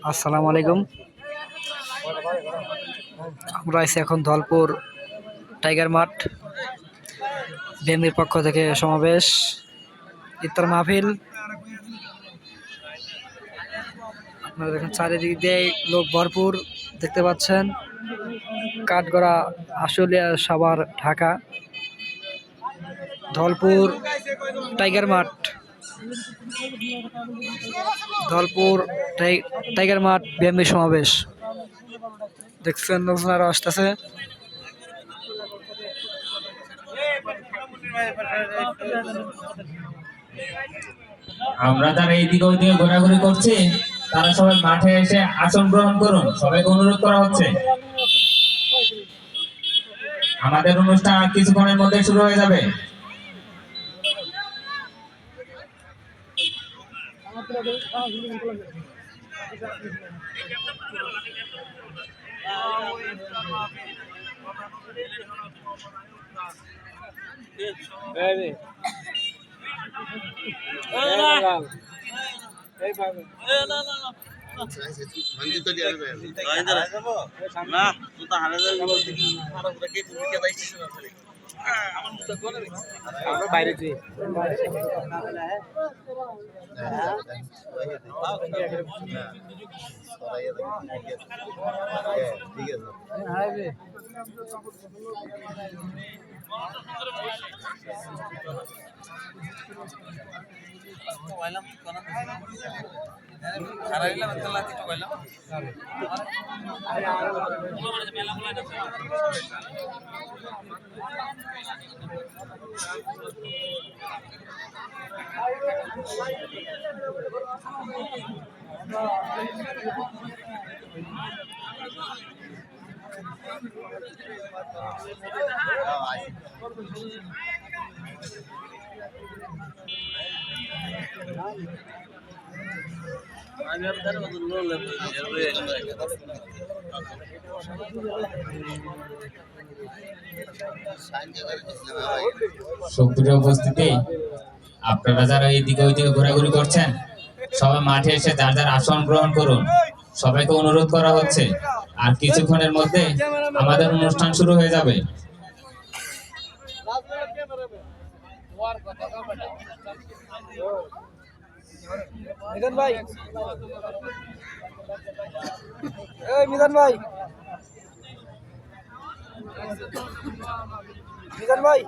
আসসালামু আলাইকুম। আমরা আছি এখন ধলপুর টাইগার মাঠ। বিএনপির পক্ষ থেকে সমাবেশ, ইফতার মাহফিল। আপনারা দেখেন চারিদিক দিয়ে লোক ভরপুর দেখতে পাচ্ছেন। কাঠগড়া, আশুলিয়া, সাভার, ঢাকা, ধলপুর টাইগার মাঠ। ধলপুর টাইগার মাঠ বিএনপি সমাবেশ দেখছেন, লোকজন আরো আসতেছে। আমরা যারা এইদিকে ওইদিকে ঘোরাঘুরি করছি তারা সবাই মাঠে এসে আসন গ্রহণ করুন, সবাইকে অনুরোধ করা হচ্ছে। আমাদের অনুষ্ঠান আর কিছুক্ষণের মধ্যে শুরু হয়ে যাবে। বাইরে সুপ্রিয় উপস্থিতি, আপনারা যারা এইদিকে ওইদিকে ঘোরাঘুরি করছেন সবাই মাঠে এসে যার যার আসন গ্রহণ করুন, সবাইকে অনুরোধ করা হচ্ছে। আর কিছুক্ষণের মধ্যে আমাদের অনুষ্ঠান শুরু হয়ে যাবে। মিজান ভাই, এই মিজান ভাই, মিজান ভাই,